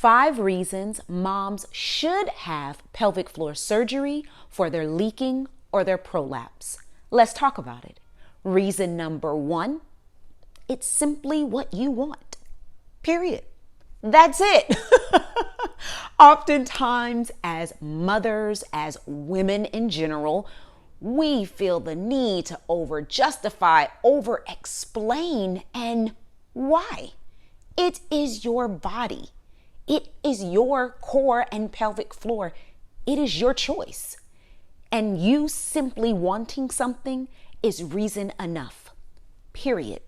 5 reasons moms should have pelvic floor surgery for their leaking or their prolapse. Let's talk about it. Reason number 1, it's simply what you want. Period. That's it. Oftentimes, as mothers, as women in general, we feel the need to over-justify, over-explain, and why? It is your body. It is your core and pelvic floor. It is your choice. And you simply wanting something is reason enough. Period.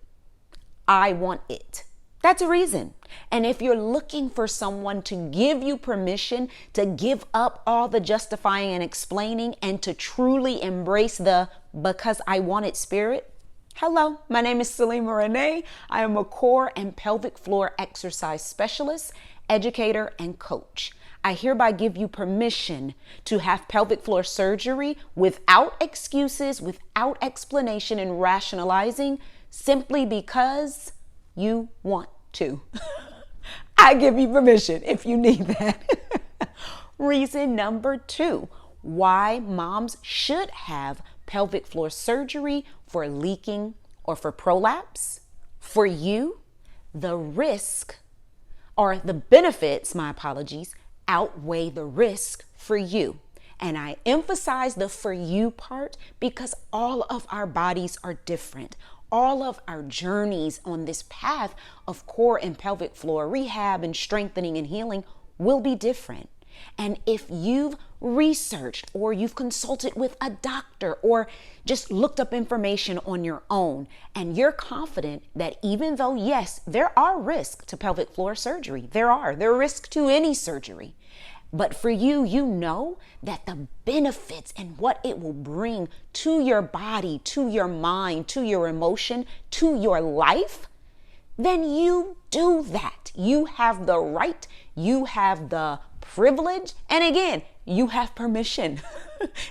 I want it. That's a reason. And if you're looking for someone to give you permission to give up all the justifying and explaining and to truly embrace the because I want it spirit, hello, my name is Saleemah Renee. I am a core and pelvic floor exercise specialist, educator, and coach. I hereby give you permission to have pelvic floor surgery without excuses, without explanation and rationalizing, simply because you want to. I give you permission if you need that. Reason number 2, why moms should have pelvic floor surgery for leaking or for prolapse. For you, the risk or the benefits, my apologies, outweigh the risk for you. And I emphasize the for you part because all of our bodies are different. All of our journeys on this path of core and pelvic floor rehab and strengthening and healing will be different. And if you've researched or you've consulted with a doctor or just looked up information on your own and you're confident that even though, yes, there are risks to pelvic floor surgery, there are risks to any surgery. But for you, you know that the benefits and what it will bring to your body, to your mind, to your emotion, to your life, then you do that. You have the right, you have the privilege, and again, you have permission,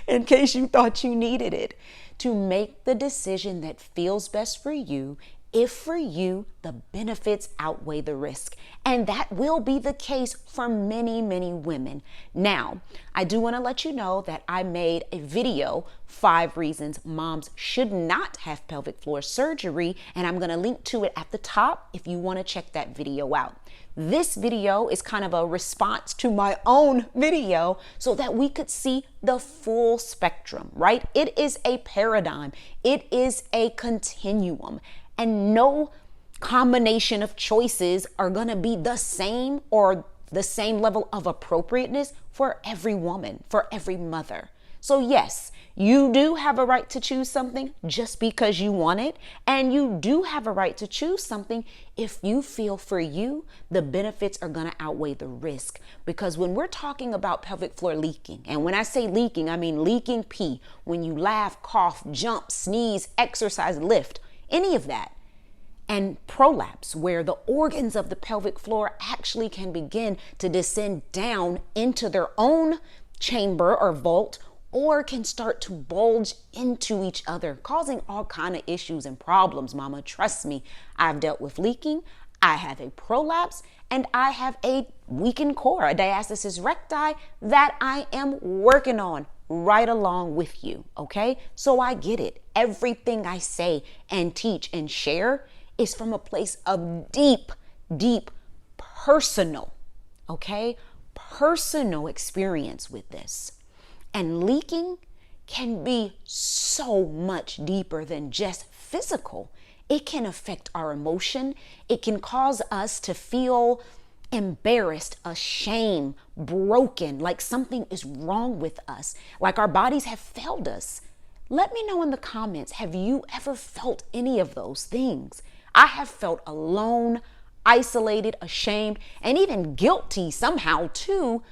in case you thought you needed it, to make the decision that feels best for you if for you the benefits outweigh the risk. And that will be the case for many, many women. Now, I do want to let you know that I made a video, 5 reasons moms should not have pelvic floor surgery, and I'm going to link to it at the top if you want to check that video out. This video is kind of a response to my own video so that we could see the full spectrum, right? It is a paradigm. It is a continuum. And no combination of choices are going to be the same or the same level of appropriateness for every woman, for every mother. So yes, you do have a right to choose something just because you want it. And you do have a right to choose something if you feel for you, the benefits are going to outweigh the risk. Because when we're talking about pelvic floor leaking, and when I say leaking, I mean leaking pee, when you laugh, cough, jump, sneeze, exercise, lift, any of that. And prolapse, where the organs of the pelvic floor actually can begin to descend down into their own chamber or vault, or can start to bulge into each other, causing all kind of issues and problems, mama. Trust me, I've dealt with leaking, I have a prolapse, and I have a weakened core, a diastasis recti that I am working on right along with you, okay? So I get it. Everything I say and teach and share is from a place of deep, deep personal, okay? Personal experience with this. And leaking can be so much deeper than just physical. It can affect our emotion. It can cause us to feel embarrassed, ashamed, broken, like something is wrong with us, like our bodies have failed us. Let me know in the comments, have you ever felt any of those things? I have felt alone, isolated, ashamed, and even guilty somehow too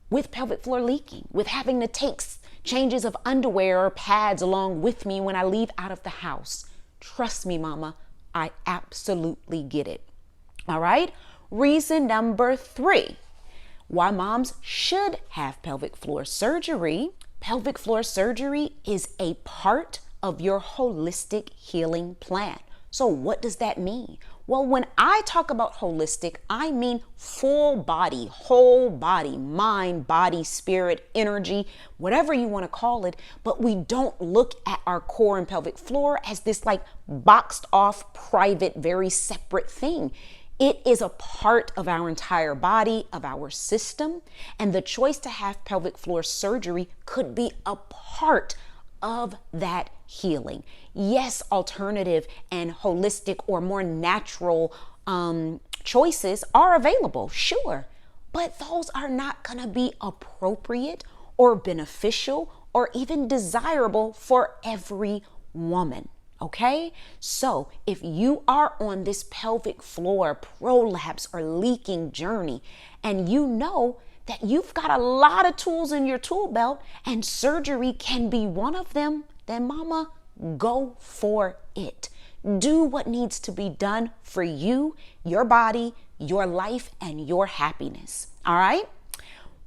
with pelvic floor leaking, with having to take changes of underwear or pads along with me when I leave out of the house. Trust me, mama, I absolutely get it. All right. Reason number 3, why moms should have pelvic floor surgery. Pelvic floor surgery is a part of your holistic healing plan. So what does that mean? Well, when I talk about holistic, I mean full body, whole body, mind, body, spirit, energy, whatever you want to call it. But we don't look at our core and pelvic floor as this like boxed off, private, very separate thing. It is a part of our entire body, of our system. And the choice to have pelvic floor surgery could be a part of that healing. Yes, alternative and holistic or more natural choices are available, sure, but those are not going to be appropriate or beneficial or even desirable for every woman. Okay, so if you are on this pelvic floor prolapse or leaking journey and you know that you've got a lot of tools in your tool belt and surgery can be one of them, then mama, go for it. Do what needs to be done for you, your body, your life, and your happiness. All right?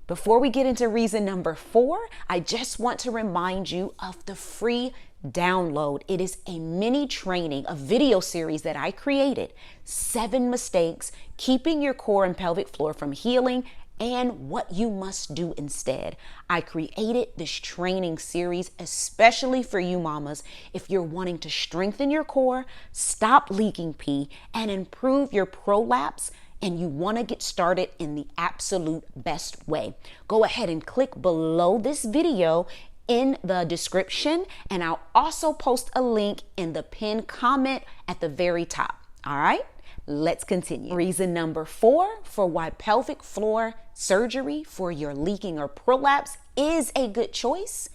Before we get into reason number 4, I just want to remind you of the free download. It is a mini training, a video series that I created. 7 mistakes keeping your core and pelvic floor from healing and what you must do instead. I created this training series especially for you mamas if you're wanting to strengthen your core, stop leaking pee, and improve your prolapse, and you want to get started in the absolute best way. Go ahead and click below this video in the description, and I'll also post a link in the pinned comment at the very top. All right, let's continue. Reason number 4 for why pelvic floor surgery for your leaking or prolapse is a good choice.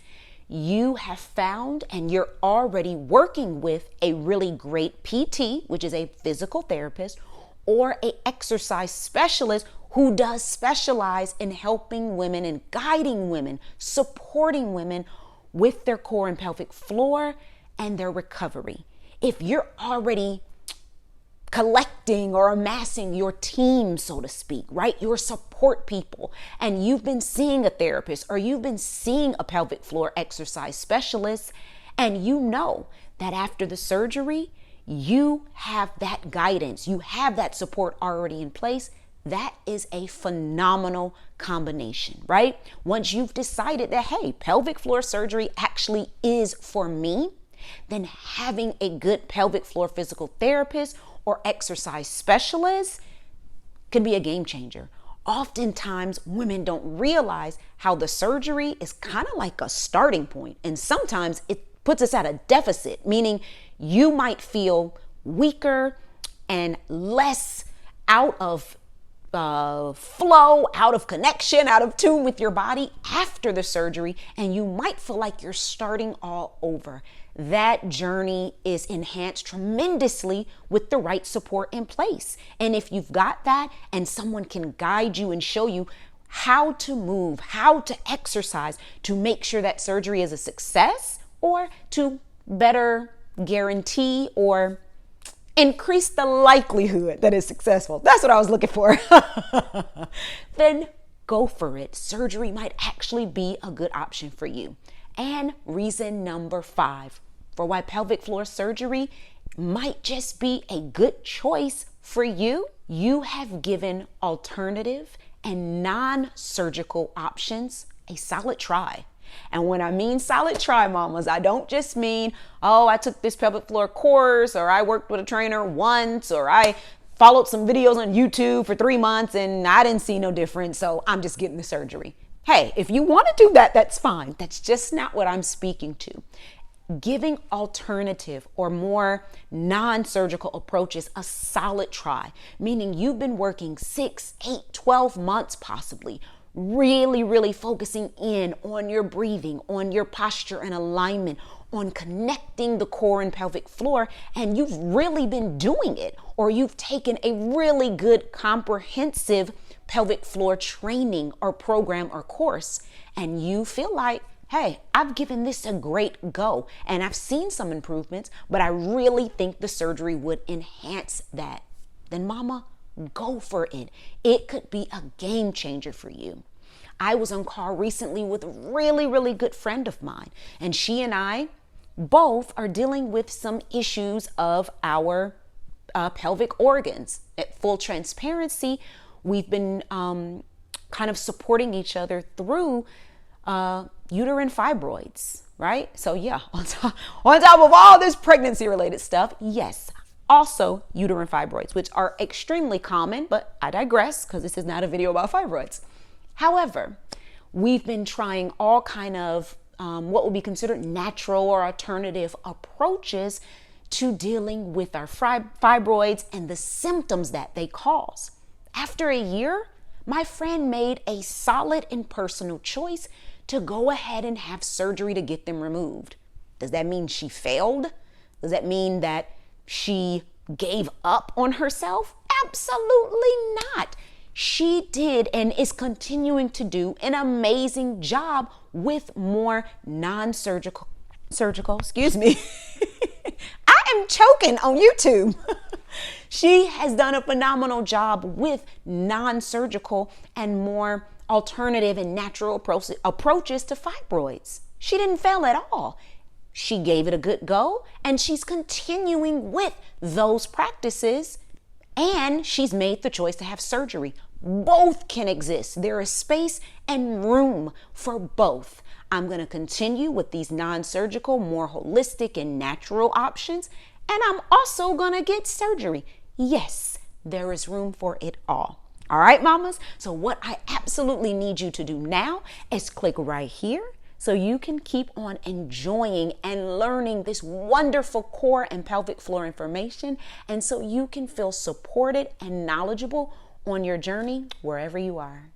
You have found and you're already working with a really great PT, which is a physical therapist, or an exercise specialist who does specialize in helping women and guiding women, supporting women with their core and pelvic floor and their recovery. If you're already collecting or amassing your team, so to speak, right? Your support people, and you've been seeing a therapist or you've been seeing a pelvic floor exercise specialist, and you know that after the surgery, you have that guidance, you have that support already in place, that is a phenomenal combination, right? Once you've decided that, hey, pelvic floor surgery actually is for me, then having a good pelvic floor physical therapist or exercise specialist can be a game changer. Oftentimes, women don't realize how the surgery is kind of like a starting point, and sometimes it puts us at a deficit, meaning you might feel weaker and less out of flow, out of connection, out of tune with your body after the surgery, and you might feel like you're starting all over. That journey is enhanced tremendously with the right support in place. And if you've got that and someone can guide you and show you how to move, how to exercise to make sure that surgery is a success, or to better guarantee or increase the likelihood that it's successful. That's what I was looking for. Then go for it. Surgery might actually be a good option for you. And reason number 5 for why pelvic floor surgery might just be a good choice for you. You have given alternative and non-surgical options a solid try. And when I mean solid try, mamas, I don't just mean, oh, I took this pelvic floor course, or I worked with a trainer once, or I followed some videos on YouTube for 3 months and I didn't see no difference, so I'm just getting the surgery. Hey, if you want to do that, that's fine. That's just not what I'm speaking to. Giving alternative or more non-surgical approaches a solid try, meaning you've been working 6, 8, 12 months possibly, really focusing in on your breathing, on your posture and alignment, on connecting the core and pelvic floor, and you've really been doing it, or you've taken a really good comprehensive pelvic floor training or program or course, and you feel like, hey, I've given this a great go and I've seen some improvements, but I really think the surgery would enhance that. Then mama, go for it. It could be a game changer for you. I was on call recently with a really good friend of mine, and she and I both are dealing with some issues of our pelvic organs. At full transparency, we've been kind of supporting each other through uterine fibroids, right? So yeah, on top of all this pregnancy related stuff, yes, also uterine fibroids, which are extremely common, but I digress because this is not a video about fibroids. However, we've been trying all kind of what would be considered natural or alternative approaches to dealing with our fibroids and the symptoms that they cause. After a year, my friend made a solid and personal choice to go ahead and have surgery to get them removed. Does that mean she failed? Does that mean that she gave up on herself? Absolutely not. She did and is continuing to do an amazing job with more non-surgical, excuse me. I am choking on YouTube. She has done a phenomenal job with non-surgical and more alternative and natural approaches to fibroids. She didn't fail at all. She gave it a good go, and she's continuing with those practices, and she's made the choice to have surgery. Both can exist. There is space and room for both. I'm going to continue with these non-surgical, more holistic and natural options, and I'm also going to get surgery. Yes, there is room for it all. All right, mamas? So what I absolutely need you to do now is click right here so you can keep on enjoying and learning this wonderful core and pelvic floor information, and so you can feel supported and knowledgeable on your journey wherever you are.